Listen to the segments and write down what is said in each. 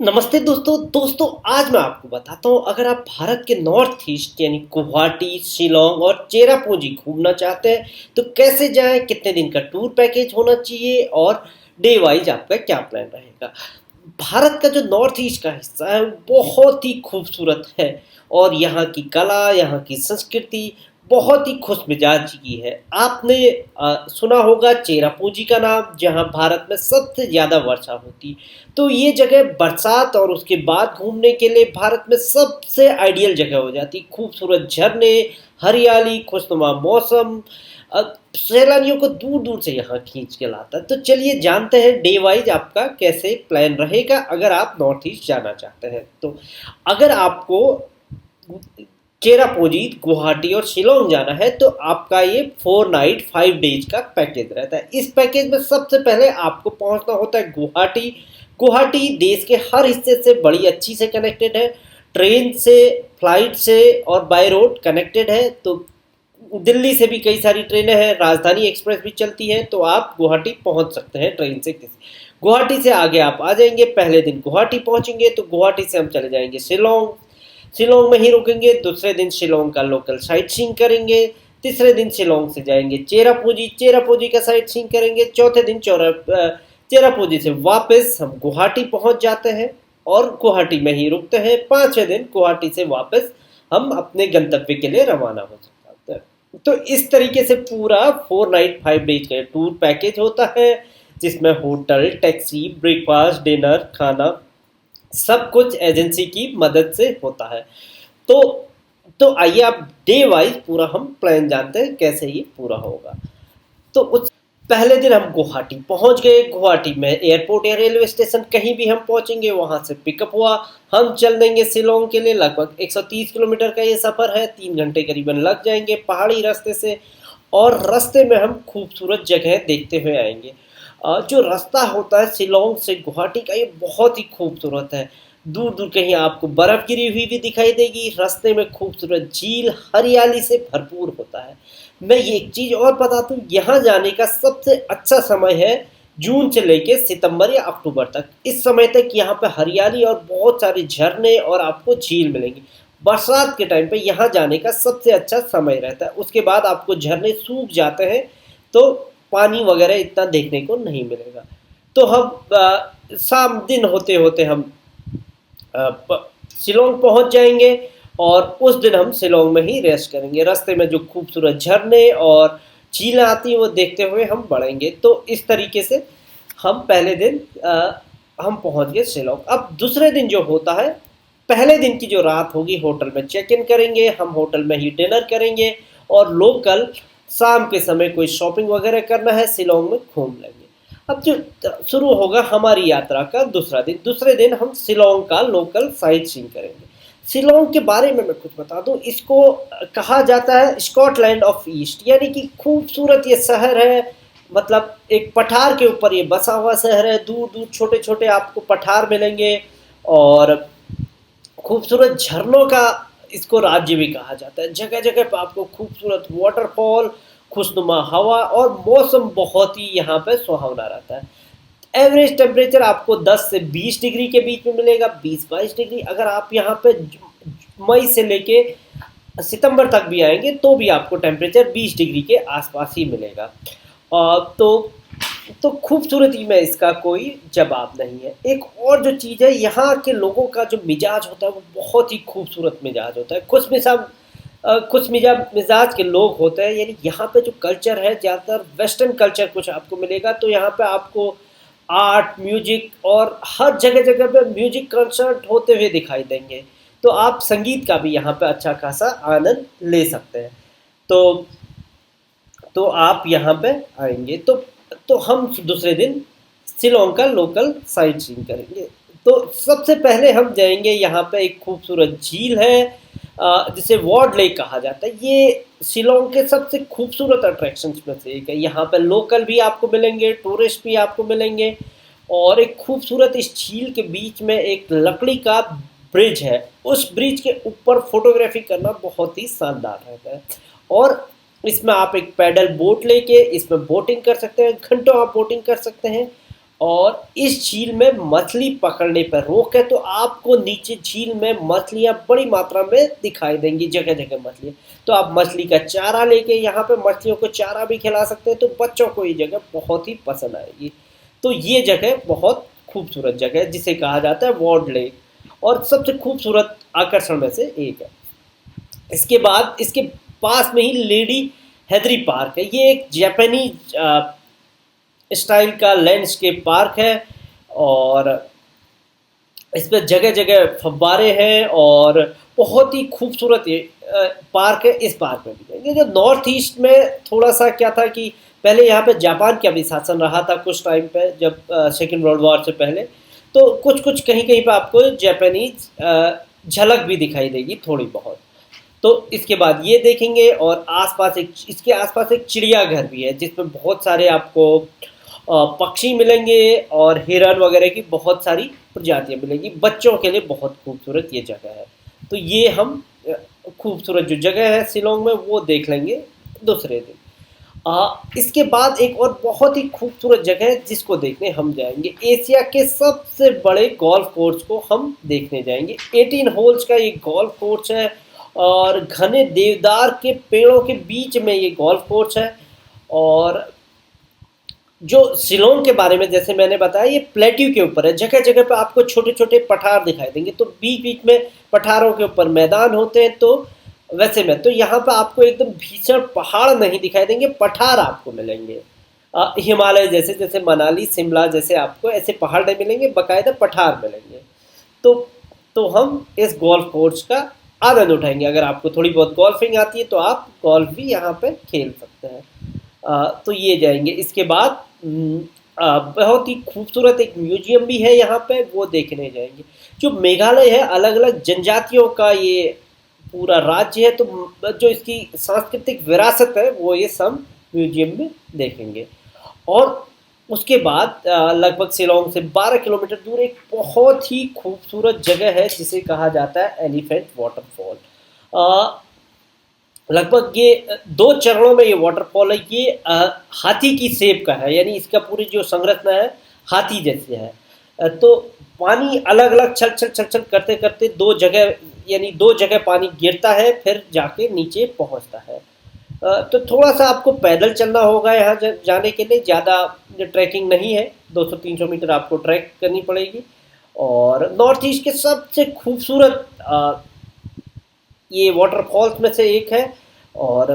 नमस्ते दोस्तों आज मैं आपको बताता हूँ। अगर आप भारत के नॉर्थ ईस्ट यानी गुवाहाटी, शिलोंग और चेरापूंजी घूमना चाहते हैं तो कैसे जाएं, कितने दिन का टूर पैकेज होना चाहिए और डे वाइज आपका क्या प्लान रहेगा। भारत का जो नॉर्थ ईस्ट का हिस्सा है वो बहुत ही खूबसूरत है और यहाँ की कला, यहाँ की संस्कृति बहुत ही खुश मिजाज की है। आपने सुना होगा चेरापूंजी का नाम, जहाँ भारत में सबसे ज़्यादा वर्षा होती है। तो ये जगह बरसात और उसके बाद घूमने के लिए भारत में सबसे आइडियल जगह हो जाती है। खूबसूरत झरने, हरियाली, खुशनुमा मौसम सैलानियों को दूर दूर से यहाँ खींच के लाता है। तो चलिए जानते हैं डे वाइज आपका कैसे प्लान रहेगा अगर आप नॉर्थ ईस्ट जाना चाहते हैं। तो अगर आपको चेरापूंजी, गुवाहाटी और शिलोंग जाना है तो आपका ये 4 नाइट 5 डेज का पैकेज रहता है। इस पैकेज में सबसे पहले आपको पहुंचना होता है गुवाहाटी। गुवाहाटी देश के हर हिस्से से बड़ी अच्छी से कनेक्टेड है, ट्रेन से, फ्लाइट से और बाय रोड कनेक्टेड है। तो दिल्ली से भी कई सारी ट्रेनें हैं, राजधानी एक्सप्रेस भी चलती है, तो आप गुवाहाटी पहुंच सकते हैं ट्रेन से। किसी गुवाहाटी से आगे आप आ जाएंगे, पहले दिन गुवाहाटी पहुंचेंगे तो गुवाहाटी से हम चले जाएंगे शिलोंग। शिलोंग में ही रुकेंगे, दूसरे दिन शिलोंग का लोकल साइट सीइंग करेंगे, तीसरे दिन शिलोंग से जाएंगे चेरापूंजी, चेरापूंजी का साइट सीइंग करेंगे, चौथे दिन चेरापूंजी से वापस हम गुवाहाटी पहुंच जाते हैं और गुवाहाटी में ही रुकते हैं। पांचवें दिन गुवाहाटी से वापस हम अपने गंतव्य के लिए रवाना हो जाते हैं। तो इस तरीके से पूरा 4 नाइट 5 डेज का टूर पैकेज होता है, जिसमें होटल, टैक्सी, ब्रेकफास्ट, डिनर, खाना सब कुछ एजेंसी की मदद से होता है। तो आइए आप डे वाइज पूरा हम प्लान जानते हैं कैसे ये पूरा होगा। तो उस पहले दिन हम गुवाहाटी पहुंच गए। गुवाहाटी में एयरपोर्ट या रेलवे स्टेशन कहीं भी हम पहुंचेंगे, वहां से पिकअप हुआ, हम चल देंगे शिलोंग के लिए। लगभग 130 किलोमीटर का ये सफ़र है, 3 घंटे करीबन लग जाएंगे पहाड़ी रास्ते से। और रास्ते में हम खूबसूरत जगह देखते हुए आएंगे। जो रास्ता होता है शिलोंग से गुवाहाटी का, ये बहुत ही खूबसूरत है। दूर दूर कहीं आपको बर्फ गिरी हुई भी दिखाई देगी। रास्ते में खूबसूरत झील, हरियाली से भरपूर होता है। मैं ये एक चीज़ और बता दूँ, यहाँ जाने का सबसे अच्छा समय है जून से लेके सितंबर या अक्टूबर तक। इस समय तक यहाँ पे हरियाली और बहुत सारे झरने और आपको झील मिलेंगे। बरसात के टाइम पे यहाँ जाने का सबसे अच्छा समय रहता है। उसके बाद आपको झरने सूख जाते हैं तो पानी वगैरह इतना देखने को नहीं मिलेगा। तो हम शाम दिन होते होते हम शिलोंग पहुंच जाएंगे और उस दिन हम शिलोंग में ही रेस्ट करेंगे। रास्ते में जो खूबसूरत झरने और झीलें आती हैं वो देखते हुए हम बढ़ेंगे। तो इस तरीके से हम पहले दिन हम पहुंच गए शिलोंग। अब दूसरे दिन जो होता है, पहले दिन की जो रात होगी होटल में चेक इन करेंगे, हम होटल में ही डिनर करेंगे और लोकल शाम के समय कोई शॉपिंग वगैरह करना है शिलोंग में घूम लेंगे। अब जो शुरू होगा हमारी यात्रा का दूसरा दिन। दूसरे दिन हम शिलोंग का लोकल साइट सीइंग करेंगे। शिलोंग के बारे में मैं कुछ बता दूं, इसको कहा जाता है स्कॉटलैंड ऑफ ईस्ट, यानी कि खूबसूरत ये शहर है। मतलब एक पठार के ऊपर ये बसा हुआ शहर है। दूर दूर छोटे छोटे आपको पठार मिलेंगे और खूबसूरत झरनों का इसको राज्य भी कहा जाता है। जगह जगह पर आपको खूबसूरत वाटरफॉल, खुशनुमा हवा और मौसम बहुत ही यहाँ पे सुहावना रहता है। एवरेज टेम्परेचर आपको 10 से 20 डिग्री के बीच में मिलेगा, 20-22 डिग्री। अगर आप यहाँ पे मई से लेके सितंबर तक भी आएंगे तो भी आपको टेम्परेचर 20 डिग्री के आसपास ही मिलेगा। तो खूबसूरती में इसका कोई जवाब नहीं है। एक और जो चीज़ है, यहाँ के लोगों का जो मिजाज होता है वो बहुत ही खूबसूरत मिजाज होता है। कुछ मिजाज के लोग होते हैं। यानी यहाँ पे जो कल्चर है ज़्यादातर वेस्टर्न कल्चर कुछ आपको मिलेगा। तो यहाँ पे आपको आर्ट, म्यूजिक और हर जगह जगह पे म्यूजिक कंसर्ट होते हुए दिखाई देंगे। तो आप संगीत का भी यहाँ पे अच्छा खासा आनंद ले सकते हैं। तो आप यहाँ पे आएंगे तो हम दूसरे दिन शिलोंग का लोकल साइट सीइंग करेंगे। तो सबसे पहले हम जाएंगे, यहाँ पे एक खूबसूरत झील है जिसे वार्ड लेक कहा जाता है। ये शिलोंग के सबसे खूबसूरत अट्रैक्शंस में से एक है। यहाँ पे लोकल भी आपको मिलेंगे, टूरिस्ट भी आपको मिलेंगे। और एक खूबसूरत इस झील के बीच में एक लकड़ी का ब्रिज है। उस ब्रिज के ऊपर फोटोग्राफी करना बहुत ही शानदार रहता है। और इसमें आप एक पैडल बोट लेके इसमें बोटिंग कर सकते हैं, घंटों आप बोटिंग कर सकते हैं। और इस झील में मछली पकड़ने पर रोक है, तो आपको नीचे झील में मछलियां बड़ी मात्रा में दिखाई देंगी, जगह जगह मछलियां। तो आप मछली का चारा लेके यहाँ पे मछलियों को चारा भी खिला सकते हैं, तो बच्चों को ये जगह बहुत ही पसंद आएगी। तो ये जगह बहुत खूबसूरत जगह है जिसे कहा जाता है वार्ड लेक, और सबसे खूबसूरत आकर्षण में से एक है। इसके बाद इसके पास में ही लेडी हैदरी पार्क है। ये एक जापानीज स्टाइल का लैंडस्केप पार्क है, और इस पर जगह जगह फव्वारे हैं, और बहुत ही खूबसूरत ये पार्क है। इस पार्क में भी ये जो नॉर्थ ईस्ट में थोड़ा सा क्या था कि पहले यहाँ पे जापान का भी शासन रहा था कुछ टाइम पे, जब सेकेंड वर्ल्ड वॉर से पहले। तो कुछ कुछ कहीं कहीं पे आपको जापानीज झलक भी दिखाई देगी थोड़ी बहुत। तो इसके बाद ये देखेंगे, और आसपास एक इसके आसपास एक चिड़ियाघर भी है जिसमें बहुत सारे आपको पक्षी मिलेंगे, और हिरन वगैरह की बहुत सारी प्रजातियां मिलेंगी। बच्चों के लिए बहुत खूबसूरत ये जगह है। तो ये हम खूबसूरत जो जगह है शिलोंग में वो देख लेंगे दूसरे दिन। इसके बाद एक और बहुत ही खूबसूरत जगह है जिसको देखने हम जाएंगे। एशिया के सबसे बड़े गोल्फ कोर्स को हम देखने जाएंगे। 18 होल्स का ये गोल्फ कोर्स है, और घने देवदार के पेड़ों के बीच में ये गोल्फ कोर्स है। और जो शिलोंग के बारे में जैसे मैंने बताया, ये प्लेट्यू के ऊपर है। जगह जगह पे आपको छोटे छोटे पठार दिखाई देंगे, तो बीच बीच में पठारों के ऊपर मैदान होते हैं। तो वैसे में तो यहाँ पे आपको एकदम भीषण पहाड़ नहीं दिखाई देंगे, पठार आपको मिलेंगे। हिमालय जैसे, जैसे मनाली शिमला जैसे आपको ऐसे पहाड़ नहीं मिलेंगे, बाकायदा पठार मिलेंगे। तो तो हम इस गोल्फ कोर्स का आनंद उठाएंगे। अगर आपको थोड़ी बहुत गोल्फिंग आती है तो आप गोल्फ भी यहाँ पे खेल सकते हैं। तो ये जाएंगे। इसके बाद बहुत ही खूबसूरत एक म्यूजियम भी है यहाँ पे, वो देखने जाएंगे। जो मेघालय है अलग अलग जनजातियों का ये पूरा राज्य है, तो जो इसकी सांस्कृतिक विरासत है वो ये सब म्यूजियम में देखेंगे। और उसके बाद लगभग शिलोंग से 12 किलोमीटर दूर एक बहुत ही खूबसूरत जगह है जिसे कहा जाता है एलिफेंट वाटरफॉल। लगभग ये 2 चरणों में ये वाटरफॉल है। ये हाथी की शेप का है, यानी इसका पूरी जो संरचना है हाथी जैसे है। तो पानी अलग अलग छल छल छल छल करते करते 2 जगह, यानी 2 जगह पानी गिरता है फिर जाके नीचे पहुंचता है। तो थोड़ा सा आपको पैदल चलना होगा यहाँ जाने के लिए, ज़्यादा ट्रैकिंग नहीं है। 200-300 मीटर आपको ट्रैक करनी पड़ेगी। और नॉर्थ ईस्ट के सबसे खूबसूरत ये वाटरफॉल्स में से एक है। और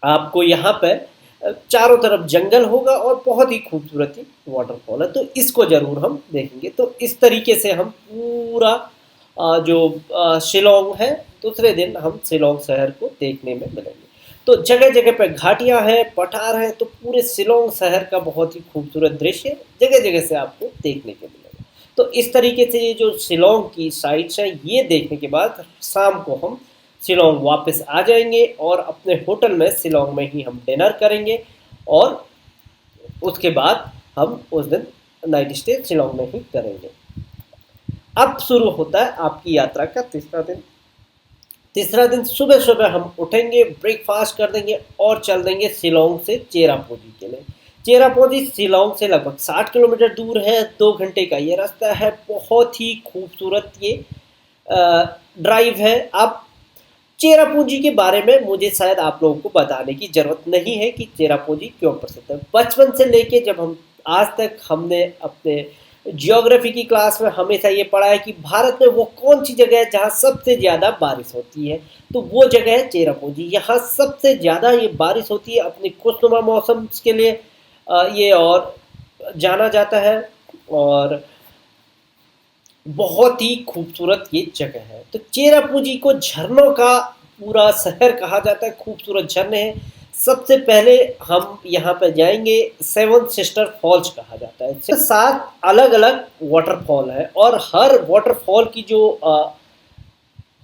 आपको यहाँ पे चारों तरफ जंगल होगा और बहुत ही खूबसूरत वाटरफॉल है, तो इसको ज़रूर हम देखेंगे। तो इस तरीके से हम पूरा जो शिलोंग है दूसरे दिन हम शिलोंग शहर को देखने में मिलेंगे। तो जगह जगह पे घाटियाँ हैं, पठार हैं, तो पूरे शिलोंग शहर का बहुत ही खूबसूरत दृश्य जगह जगह से आपको देखने को मिलेगा। तो इस तरीके से ये जो शिलोंग की साइट्स हैं ये देखने के बाद शाम को हम शिलोंग वापस आ जाएंगे, और अपने होटल में शिलोंग में ही हम डिनर करेंगे। और उसके बाद हम उस दिन नाइट स्टे शिलोंग में ही करेंगे। अब शुरू होता है आपकी यात्रा का तीसरा दिन। तीसरा दिन सुबह सुबह हम उठेंगे, ब्रेकफास्ट कर देंगे और चल देंगे शिलोंग से चेरापूंजी के लिए। चेरापूंजी शिलोंग से लगभग 60 किलोमीटर दूर है। 2 घंटे का ये रास्ता है। बहुत ही खूबसूरत ये ड्राइव है। आप चेरापूंजी के बारे में मुझे शायद आप लोगों को बताने की ज़रूरत नहीं है कि चेरापूंजी क्यों प्रसिद्ध है। बचपन से लेके जब हम आज तक हमने अपने जियोग्राफी की क्लास में हमेशा ये पढ़ा है कि भारत में वो कौन सी जगह है जहाँ सबसे ज़्यादा बारिश होती है, तो वो जगह है चेरापूंजी। यहाँ सबसे ज़्यादा ये बारिश होती है अपने खुशनुमा मौसम के लिए ये और जाना जाता है, और बहुत ही खूबसूरत ये जगह है। तो चेरापूंजी को झरनों का पूरा शहर कहा जाता है, खूबसूरत झरने हैं। सबसे पहले हम यहाँ पे जाएंगे, 7 सिस्टर फॉल्स कहा जाता है। 7 अलग अलग वाटरफॉल है, और हर वाटरफॉल की जो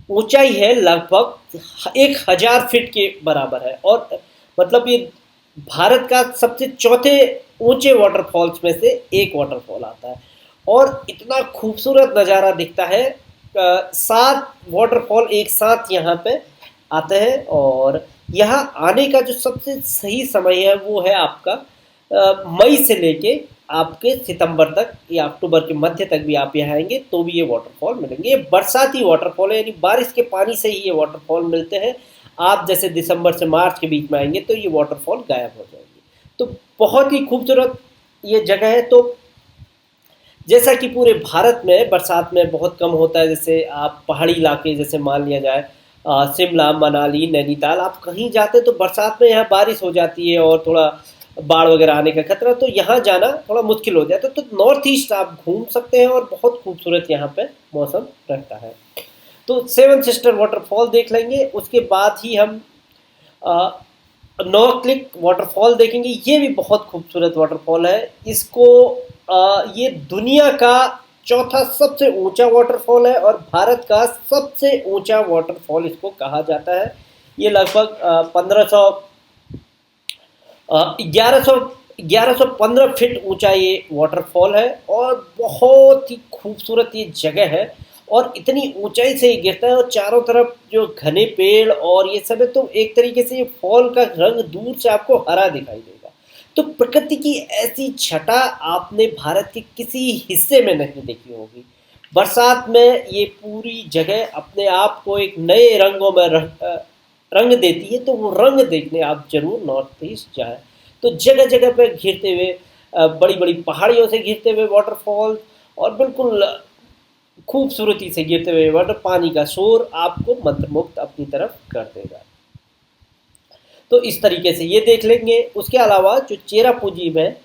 ऊंचाई है लगभग 1000 फीट के बराबर है। और मतलब ये भारत का सबसे चौथे ऊंचे वाटरफॉल्स में से एक वाटरफॉल आता है, और इतना खूबसूरत नज़ारा दिखता है। 7 वाटरफॉल एक साथ यहाँ पे आते हैं, और यहाँ आने का जो सबसे सही समय है वो है आपका मई से लेके आपके सितंबर तक या अक्टूबर के मध्य तक भी आप यहाँ आएंगे तो भी ये वाटरफॉल मिलेंगे। ये बरसाती वाटरफॉल है, यानी बारिश के पानी से ही ये वाटरफॉल मिलते हैं। आप जैसे दिसंबर से मार्च के बीच में आएंगे तो ये वाटरफॉल गायब हो जाएंगे। तो बहुत ही खूबसूरत ये जगह है। तो जैसा कि पूरे भारत में बरसात में बहुत कम होता है, जैसे आप पहाड़ी इलाके जैसे मान लिया जाए शिमला, मनाली, नैनीताल, आप कहीं जाते तो बरसात में यहाँ बारिश हो जाती है और थोड़ा बाढ़ वगैरह आने का खतरा, तो यहाँ जाना थोड़ा मुश्किल हो जाता है। तो नॉर्थ ईस्ट आप घूम सकते हैं और बहुत खूबसूरत यहाँ पे मौसम रहता है। तो सेवन सिस्टर वाटरफॉल देख लेंगे, उसके बाद ही हम नौक्लिक वाटरफॉल देखेंगे। ये भी बहुत खूबसूरत वाटरफॉल है। इसको ये दुनिया का चौथा सबसे ऊंचा वाटरफॉल है और भारत का सबसे ऊंचा वाटरफॉल इसको कहा जाता है। ये लगभग 1115 फीट ऊंचा ये वाटरफॉल है और बहुत ही खूबसूरत ये जगह है। और इतनी ऊंचाई से ये गिरता है और चारों तरफ जो घने पेड़ और ये सब है, तो एक तरीके से ये फॉल का रंग दूर से आपको हरा दिखाई देगा। तो प्रकृति की ऐसी छटा आपने भारत के किसी हिस्से में नहीं देखी होगी। बरसात में ये पूरी जगह अपने आप को एक नए रंगों में रंग देती है। तो वो रंग देखने आप जरूर नॉर्थ ईस्ट जाएं। तो जगह जगह पे घिरते हुए बड़ी बड़ी पहाड़ियों से घिरते हुए वाटरफॉल और बिल्कुल खूबसूरती से गिरते हुए वाटर, पानी का शोर आपको मंत्रमुग्ध अपनी तरफ कर देगा। तो इस तरीके से ये देख लेंगे। उसके अलावा जो चेरापूंजी में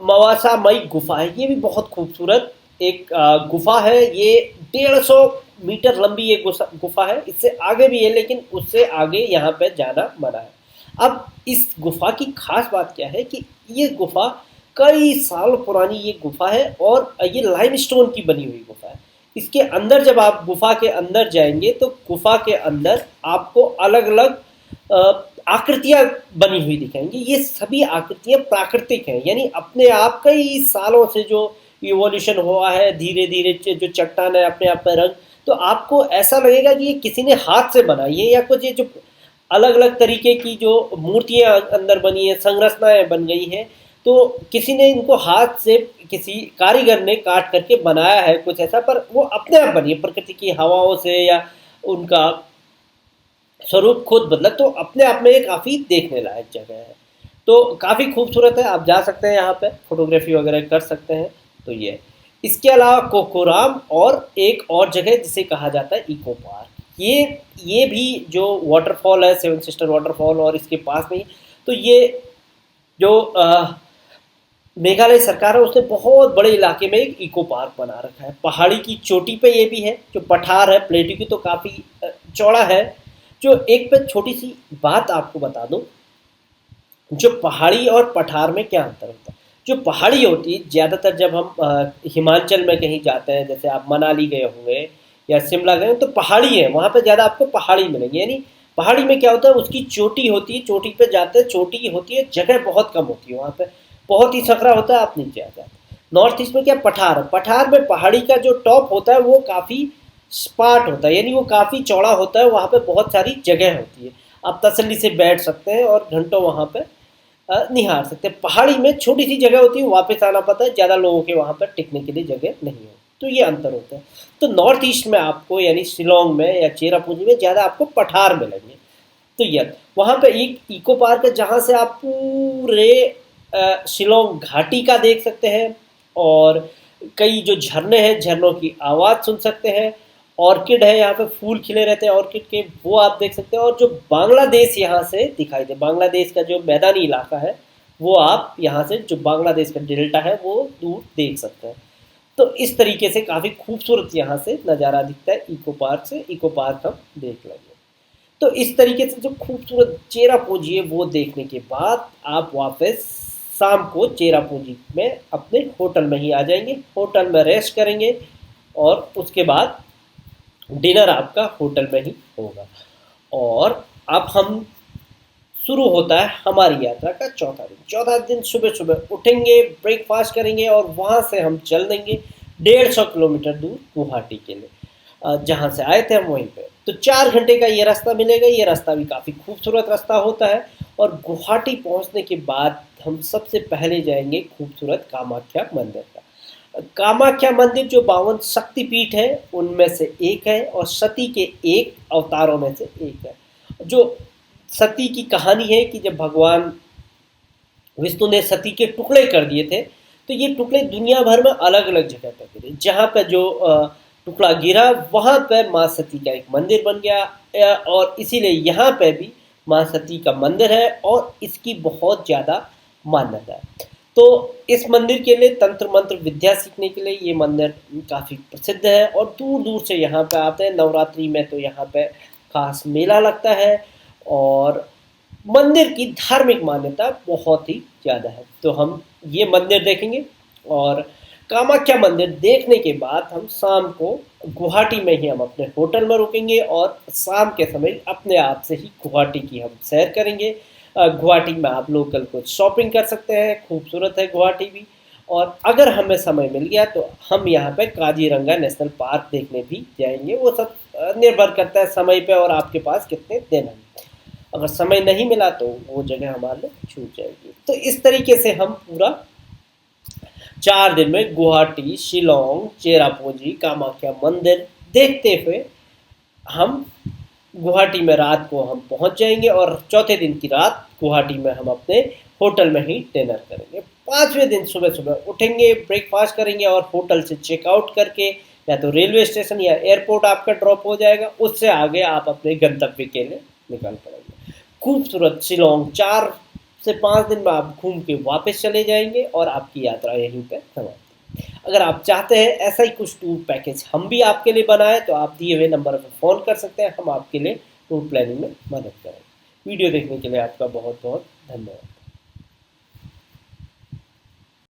मवासा मई गुफा है, ये भी बहुत खूबसूरत एक गुफा है। ये 150 मीटर लंबी ये गुफा है। इससे आगे भी है लेकिन उससे आगे यहाँ पे जाना मना है। अब इस गुफा की खास बात क्या है कि ये गुफा कई साल पुरानी ये गुफा है और ये लाइमस्टोन की बनी हुई गुफा है। इसके अंदर जब आप गुफा के अंदर जाएंगे तो गुफा के अंदर आपको अलग अलग आकृतियां बनी हुई दिखाएंगी। ये सभी आकृतियां प्राकृतिक हैं, यानी अपने आप कई सालों से जो इवोल्यूशन हुआ है, धीरे धीरे जो चट्टान है अपने आप में रंग, तो आपको ऐसा लगेगा कि ये किसी ने हाथ से बनाई है या कुछ ये जो अलग अलग तरीके की जो मूर्तियां अंदर बनी है, संरचनाएं बन गई हैं, तो किसी ने इनको हाथ से किसी कारीगर ने काट करके बनाया है कुछ ऐसा, पर वो अपने आप बनी है प्रकृति की हवाओं से या उनका स्वरूप खुद बदला। तो अपने आप में ये काफ़ी देखने लायक जगह है। तो काफ़ी खूबसूरत है, आप जा सकते हैं यहाँ पे फोटोग्राफी वगैरह कर सकते हैं। तो ये इसके अलावा कोकोराम और एक और जगह जिसे कहा जाता है इको पार्क, ये भी जो वाटरफॉल है सेवन सिस्टर वाटरफॉल और इसके पास में ही, तो ये जो मेघालय सरकार है उसने बहुत बड़े इलाके में एक इको पार्क बना रखा है। पहाड़ी की चोटी पे ये भी है, जो पठार है प्लेटू की, तो काफ़ी चौड़ा है। जो एक पे छोटी सी बात आपको बता दूं, जो पहाड़ी और पठार में क्या अंतर होता है। जो पहाड़ी होती है ज़्यादातर जब हम हिमाचल में कहीं जाते हैं, जैसे आप मनाली गए होंगे या शिमला गए, तो पहाड़ी है, वहाँ पे ज़्यादा आपको पहाड़ी मिलेंगे। यानी पहाड़ी में क्या होता है, उसकी चोटी होती है, चोटी पे जाते हैं, चोटी होती है, जगह बहुत कम होती है, वहाँ पे बहुत ही सकरा होता है, आप नीचे आ जाते हैं। नॉर्थ ईस्ट में क्या पठार है, पठार में पहाड़ी का जो टॉप होता है वो काफ़ी स्पाट होता है, यानी वो काफ़ी चौड़ा होता है, वहाँ पे बहुत सारी जगह होती है, आप तसल्ली से बैठ सकते हैं और घंटों वहाँ पे निहार सकते हैं। पहाड़ी में छोटी सी जगह होती है, वापस आना पड़ता है, ज़्यादा लोगों के वहाँ पर टिकने के लिए जगह नहीं होती। तो ये अंतर होता है। तो नॉर्थ ईस्ट में आपको यानी शिलोंग में या चेरापूंजी में ज़्यादा आपको पठार मिलेंगे। तो ये वहाँ पे एक इको पार्क है जहाँ से आप पूरे शिलोंग घाटी का देख सकते हैं और कई जो झरने हैं, झरनों की आवाज़ सुन सकते हैं। ऑर्किड है, यहाँ पे फूल खिले रहते हैं ऑर्किड के, वो आप देख सकते हैं। और जो बांग्लादेश यहाँ से दिखाई दे, बांग्लादेश का जो मैदानी इलाका है वो आप यहाँ से जो बांग्लादेश का डेल्टा है वो दूर देख सकते हैं। तो इस तरीके से काफ़ी खूबसूरत यहाँ से नज़ारा दिखता है इको पार्क से। इको पार्क हम देख लेंगे। तो इस तरीके से जो खूबसूरत चेरापूंजी है वो देखने के बाद आप वापस शाम को चेरापूंजी में अपने होटल में ही आ जाएंगे, होटल में रेस्ट करेंगे और उसके बाद डिनर आपका होटल में ही होगा। और अब हम शुरू होता है हमारी यात्रा का चौथा दिन। चौथा दिन सुबह सुबह उठेंगे, ब्रेकफास्ट करेंगे और वहाँ से हम चल देंगे 150 किलोमीटर दूर गुवाहाटी के लिए, जहाँ से आए थे हम वहीं पे। तो 4 घंटे का ये रास्ता मिलेगा। ये रास्ता भी काफ़ी खूबसूरत रास्ता होता है और गुवाहाटी पहुंचने के बाद हम सबसे पहले जाएंगे खूबसूरत कामाख्या मंदिर का। कामाख्या मंदिर जो 52 शक्तिपीठ है उनमें से एक है और सती के एक अवतारों में से एक है। जो सती की कहानी है कि जब भगवान विष्णु ने सती के टुकड़े कर दिए थे, तो ये टुकड़े दुनिया भर में अलग अलग जगह पर गिरे। जहाँ पर जो टुकड़ा गिरा वहाँ पर माँ सती का एक मंदिर बन गया, और इसीलिए यहाँ पे भी माँ सती का मंदिर है और इसकी बहुत ज़्यादा मान्यता है। तो इस मंदिर के लिए तंत्र मंत्र विद्या सीखने के लिए ये मंदिर काफ़ी प्रसिद्ध है और दूर दूर से यहाँ पे आते हैं। नवरात्रि में तो यहाँ पे खास मेला लगता है और मंदिर की धार्मिक मान्यता बहुत ही ज़्यादा है। तो हम ये मंदिर देखेंगे और कामाख्या मंदिर देखने के बाद हम शाम को गुवाहाटी में ही हम अपने होटल में रुकेंगे और शाम के समय अपने आप से ही गुवाहाटी की हम सैर करेंगे। गुवाहाटी में आप लोकल कुछ शॉपिंग कर सकते हैं, खूबसूरत है गुवाहाटी भी। और अगर हमें समय मिल गया तो हम यहाँ पे काजीरंगा नेशनल पार्क देखने भी जाएंगे। वो सब निर्भर करता है समय पे और आपके पास कितने दिन हैं। अगर समय नहीं मिला तो वो जगह हमारे लिए छूट जाएगी। तो इस तरीके से हम पूरा 4 दिन में गुवाहाटी, शिलोंग, चेरापूंजी, कामाख्या मंदिर देखते हुए हम गुवाहाटी में रात को हम पहुंच जाएंगे और चौथे दिन की रात गुवाहाटी में हम अपने होटल में ही डिनर करेंगे। 5वें दिन सुबह सुबह उठेंगे, ब्रेकफास्ट करेंगे और होटल से चेकआउट करके या तो रेलवे स्टेशन या एयरपोर्ट आपका ड्रॉप हो जाएगा, उससे आगे आप अपने गंतव्य के लिए निकल पड़ेंगे। खूबसूरत शिलोंग 4 से 5 दिन में आप घूम के वापस चले जाएंगे और आपकी यात्रा यहीं पर समाप्त। अगर आप चाहते हैं ऐसा ही कुछ टूर पैकेज हम भी आपके लिए बनाए तो आप दिए हुए नंबर पर फ़ोन कर सकते हैं, हम आपके लिए टूर प्लानिंग में मदद करेंगे। वीडियो देखने के लिए आपका बहुत बहुत धन्यवाद।